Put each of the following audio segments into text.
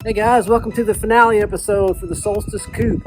Hey guys, welcome to the finale episode for the Solstice Coupe.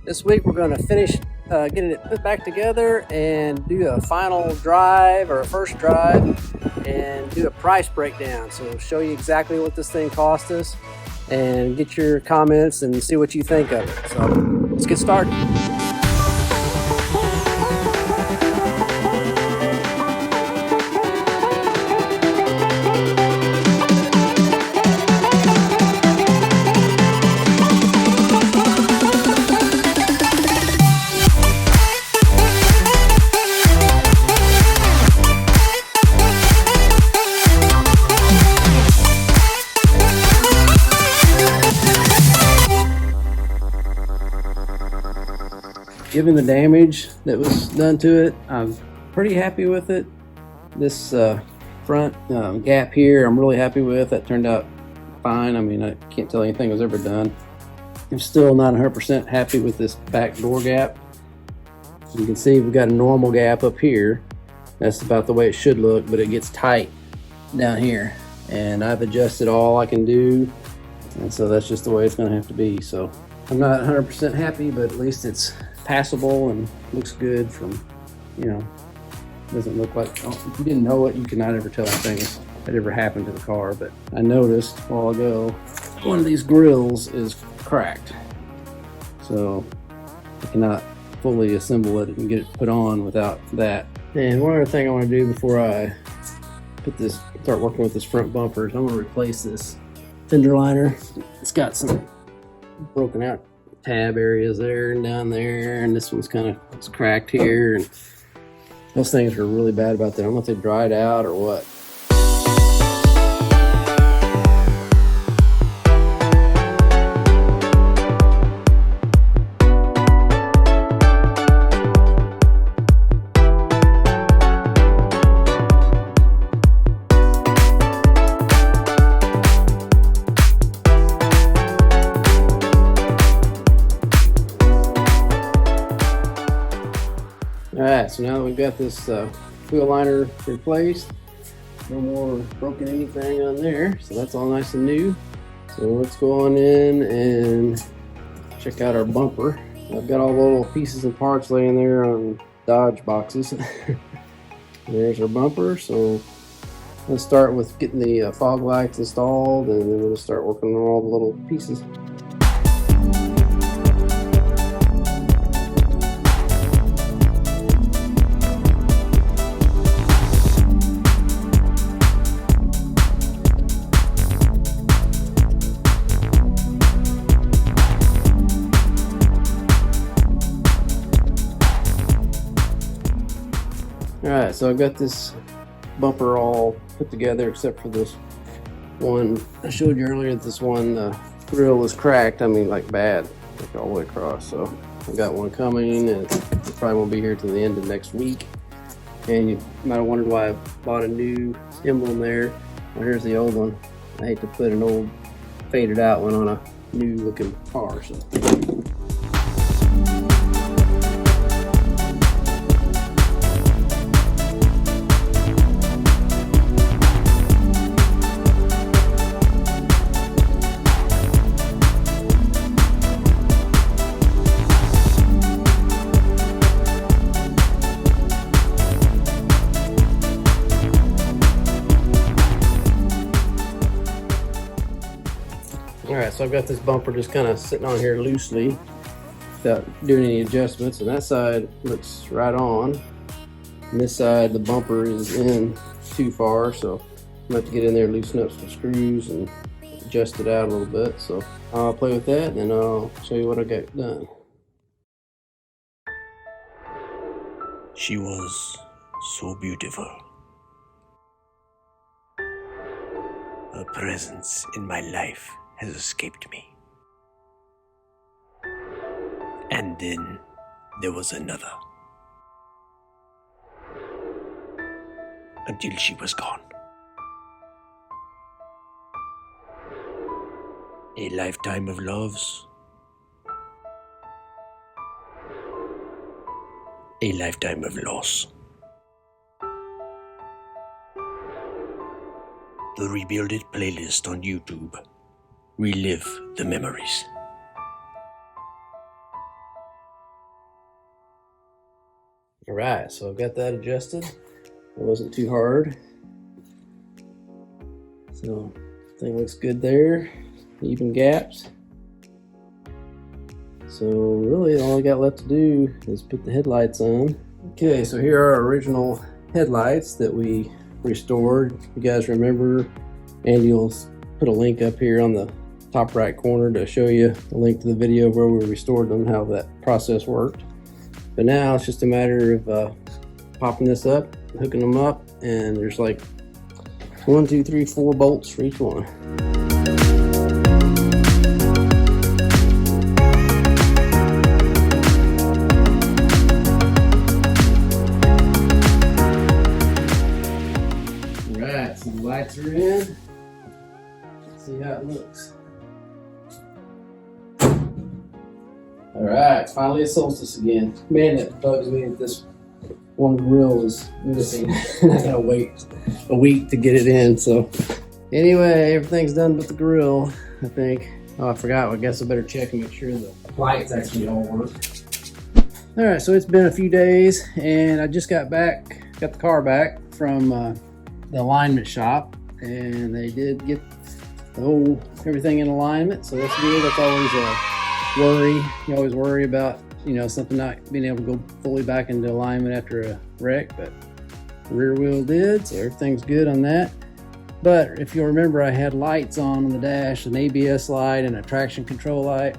This week we're going to finish getting it put back together and do a final drive or a first drive and do a price breakdown. So we'll show you exactly what this thing cost us and get your comments and see what you think of it. So let's get started. Given the damage that was done to it, I'm pretty happy with it. This front gap here, I'm really happy with. That turned out fine. I mean, I can't tell anything was ever done. I'm still not 100% happy with this back door gap. You can see we've got a normal gap up here. That's about the way it should look, but it gets tight down here. And I've adjusted all I can do, and so that's just the way it's going to have to be. So I'm not 100% happy, but at least it's passable and looks good from, doesn't look like, if you didn't know it, you could not ever tell anything that ever happened to the car. But I noticed a while ago, one of these grills is cracked. So I cannot fully assemble it and get it put on without that. And one other thing I want to do before I start working with this front bumper is I'm going to replace this fender liner. It's got some broken out tab areas there and down there, and this one's it's cracked here, and those things are really bad about that. I don't know if they dried out or what. Alright, so now that we've got this wheel liner replaced, no more broken anything on there, so that's all nice and new. So let's go on in and check out our bumper. I've got all the little pieces and parts laying there on Dodge boxes. There's our bumper, so let's start with getting the fog lights installed, and then we'll start working on all the little pieces. Alright, so I've got this bumper all put together except for this one. I showed you earlier that this one grill was cracked. I mean, like bad, like all the way across. So I've got one coming, and it probably won't be here till the end of next week. And you might have wondered why I bought a new emblem there. Well, here's the old one. I hate to put an old faded out one on a new looking car. So. Alright, so I've got this bumper just kind of sitting on here loosely without doing any adjustments, and that side looks right on. And this side, the bumper is in too far, so I'm going to have to get in there and loosen up some screws and adjust it out a little bit. So I'll play with that, and then I'll show you what I got done. She was so beautiful. Her presence in my life has escaped me. And then there was another. Until she was gone. A lifetime of loves. A lifetime of loss. The Rebuild It playlist on YouTube relive the memories. All right, so I've got that adjusted. It wasn't too hard. So thing looks good there, even gaps. So really all I got left to do is put the headlights on. Okay, so here are our original headlights that we restored. You guys remember, Andy will put a link up here on the top right corner to show you the link to the video where we restored them, how that process worked. But now it's just a matter of popping this up, hooking them up, and there's like 1, 2, 3, 4 bolts for each one. Alright, so the lights are in. Let's see how it looks. Alright, finally a Solstice again. Man, that bugs me that this one grill is missing. I gotta wait a week to get it in. So anyway, everything's done but the grill, I think. Oh, I forgot. I guess I better check and make sure the lights actually all work. Alright, so it's been a few days and I just got the car back from the alignment shop, and they did get everything in alignment, so that's good. That's always a worry. You always worry about, you know, something not being able to go fully back into alignment after a wreck, but the rear wheel did, so everything's good on that. But if you'll remember, I had lights on the dash, an ABS light and a traction control light,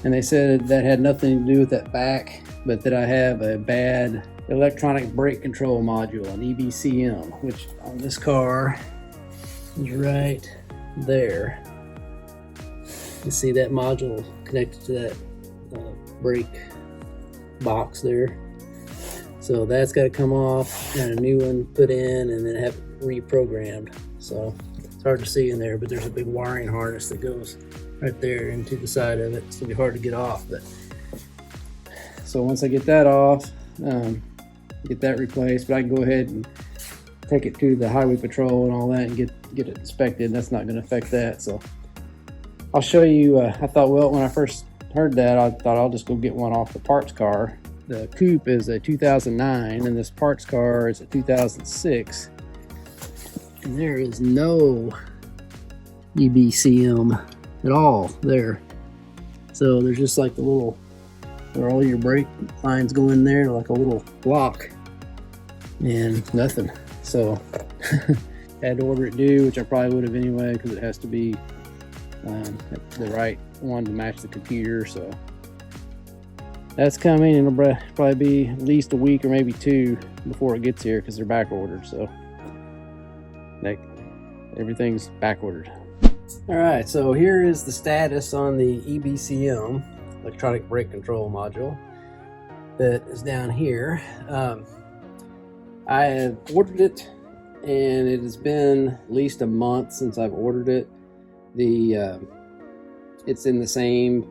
and they said that had nothing to do with that back, but that I have a bad electronic brake control module, an EBCM, which on this car is right there. You see that module connected to that brake box there. So that's got to come off and a new one put in, and then have it reprogrammed. So it's hard to see in there, but there's a big wiring harness that goes right there into the side of it. It's gonna be hard to get off, but so once I get that off, get that replaced, but I can go ahead and take it to the highway patrol and all that and get it inspected. That's not going to affect that. So I'll show you. I thought, well, when I first heard that, I thought I'll just go get one off the parts car. The Coupe is a 2009 and this parts car is a 2006, and there is no EBCM at all there. So there's just like the little, where all your brake lines go in there, like a little block, and nothing. So had to order it new, which I probably would have anyway, because it has to be the right one to match the computer. So that's coming, and it'll probably be at least a week or maybe 2 before it gets here, because they're back ordered. So like everything's back ordered. All right, so here is the status on the EBCM, electronic brake control module, that is down here. I have ordered it, and it has been at least a month since I've ordered it. It's in the same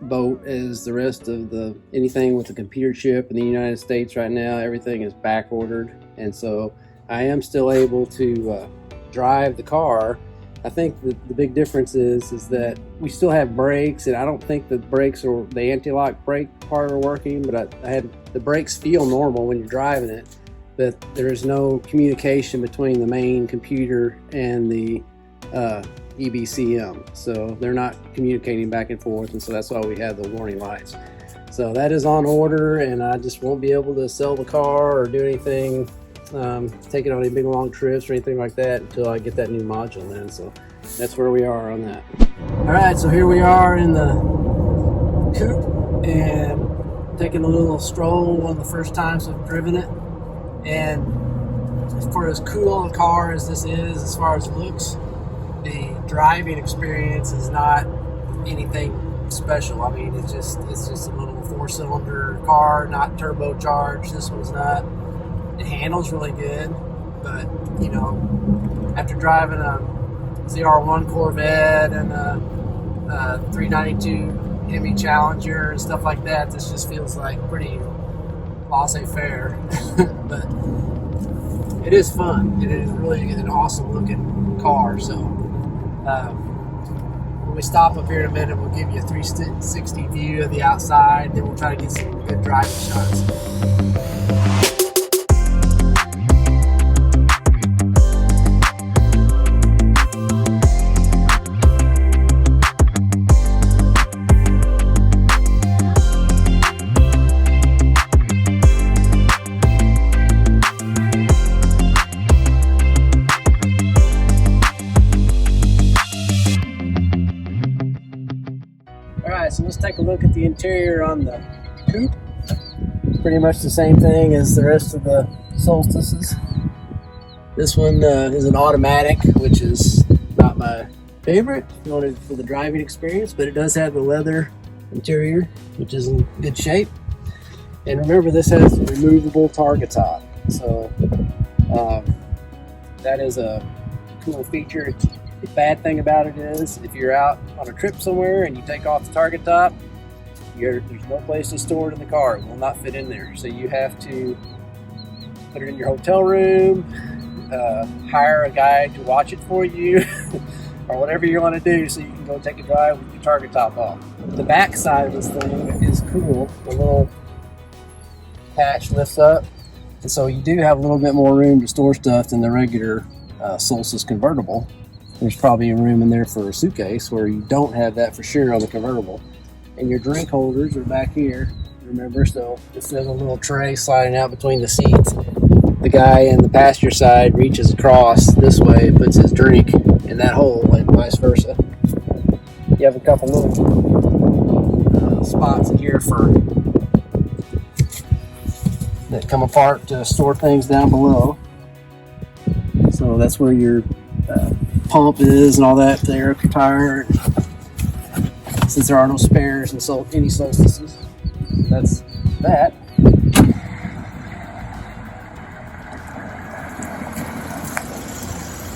boat as the rest of anything with the computer chip in the United States right now. Everything is back ordered, and so I am still able to drive the car. I think the big difference is that we still have brakes, and I don't think the brakes or the anti-lock brake part are working, but I had the brakes feel normal when you're driving it, but there is no communication between the main computer and the EBCM, so they're not communicating back and forth, and so that's why we have the warning lights. So that is on order, and I just won't be able to sell the car or do anything, take it on any big long trips or anything like that until I get that new module in. So that's where we are on that. All right, so here we are in the Coupe and taking a little stroll, one of the first times I've driven it. And for as cool a car as this is, as far as looks, the driving experience is not anything special. I mean, it's just a little 4-cylinder car, not turbocharged. This one's not. It handles really good, but you know, after driving a ZR1 Corvette and a 392 Hemi Challenger and stuff like that, this just feels like pretty laissez-faire. But it is fun. It is really an awesome looking car. So when we stop up here in a minute, we'll give you a 360 view of the outside. Then we'll try to get some good driving shots. Alright, so let's take a look at the interior on the coupe. It's pretty much the same thing as the rest of the Solstices. This one is an automatic, which is not my favorite for the driving experience, but it does have the leather interior, which is in good shape. And remember, this has a removable target top, so that is a cool feature. The bad thing about it is, if you're out on a trip somewhere and you take off the target top, there's no place to store it in the car. It will not fit in there. So you have to put it in your hotel room, hire a guy to watch it for you, or whatever you want to do so you can go take a drive with your target top off. The back side of this thing is cool. The little hatch lifts up, and so you do have a little bit more room to store stuff than the regular Solstice convertible. There's probably room in there for a suitcase, where you don't have that for sure on the convertible. And your drink holders are back here, remember, so this is a little tray sliding out between the seats. The guy in the passenger side reaches across this way and puts his drink in that hole, and vice versa. You have a couple little spots in here that come apart to store things down below. So that's where your pump is and all that there, if you're tired, since there are no spares in any Solstices. That's that.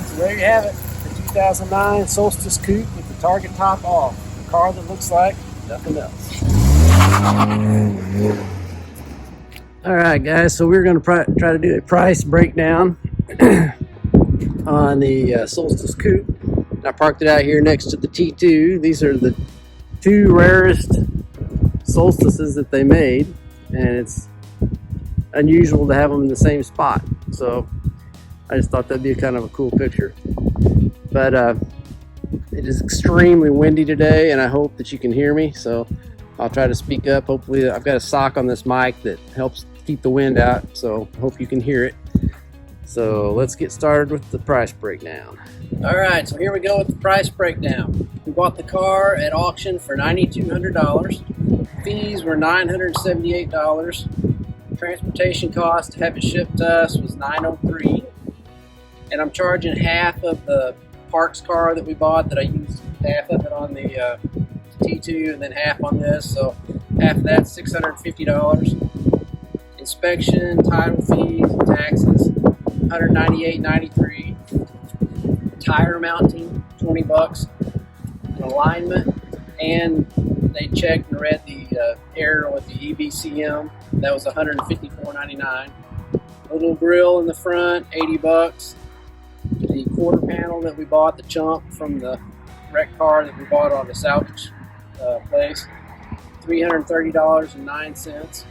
So there you have it, the 2009 Solstice Coupe with the target top off. A car that looks like nothing else. Alright guys, so we're going to try to do a price breakdown on the Solstice Coupe. I parked it out here next to the T2. These are the two rarest Solstices that they made, and it's unusual to have them in the same spot. So I just thought that'd be kind of a cool picture. But it is extremely windy today, and I hope that you can hear me. So I'll try to speak up. Hopefully, I've got a sock on this mic that helps keep the wind out, so hope you can hear it. So let's get started with the price breakdown. All right, so here we go with the price breakdown. We bought the car at auction for $9,200. Fees were $978. Transportation cost to have it shipped to us was $903. And I'm charging half of the parks car that we bought, that I used half of it on the T2 and then half on this. So half of that's $650. Inspection, title fees, and taxes, $198.93. Tire mounting, $20. An alignment, and they checked and read the error with the EBCM. That was $154.99. Little grill in the front, $80. The quarter panel that we bought, the chump from the wreck car that we bought on the salvage place, $330.09.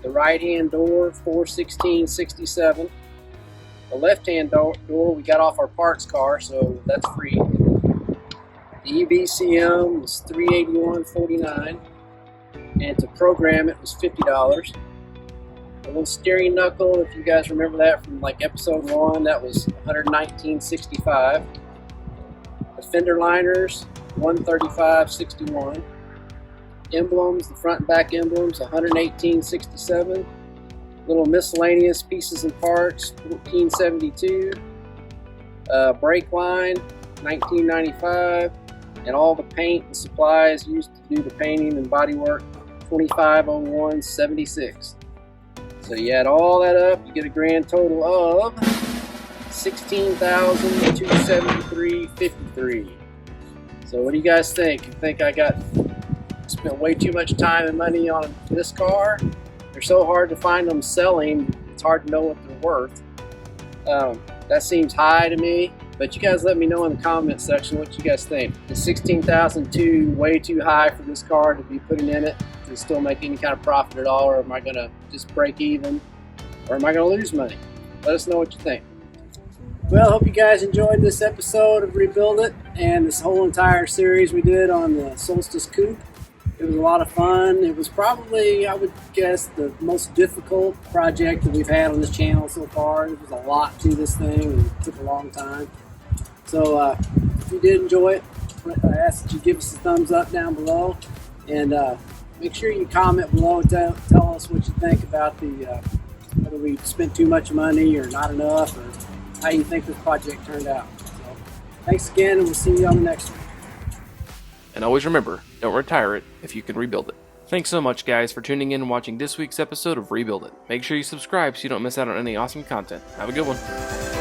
The right-hand door, $416.67. The left-hand door we got off our parts car, so that's free. The EBCM was $381.49, and to program it was $50. The little steering knuckle, if you guys remember that from like episode 1, that was $119.65. The fender liners, $135.61. Emblems, the front and back emblems, $118.67. Little miscellaneous pieces and parts, $14.72. Brake line, $19.95. And all the paint and supplies used to do the painting and body work, $25.01.76. So you add all that up, you get a grand total of $16,273.53. So what do you guys think? You think I spent way too much time and money on this car? They're so hard to find them selling, it's hard to know what they're worth. That seems high to me. But you guys let me know in the comment section what you guys think. Is $16,000 way too high for this car to be putting in it to still make any kind of profit at all, or am I gonna just break even, or am I gonna lose money? Let us know what you think. Well, I hope you guys enjoyed this episode of Rebuild It and this whole entire series we did on the Solstice Coupe. It was a lot of fun. It was probably, I would guess, the most difficult project that we've had on this channel so far. There was a lot to this thing and it took a long time. So if you did enjoy it, I ask that you give us a thumbs up down below, and make sure you comment below and tell us what you think about the whether we spent too much money or not enough, or how you think this project turned out. So thanks again, and we'll see you on the next one. And always remember, don't retire it if you can rebuild it. Thanks so much, guys, for tuning in and watching this week's episode of Rebuild It. Make sure you subscribe so you don't miss out on any awesome content. Have a good one.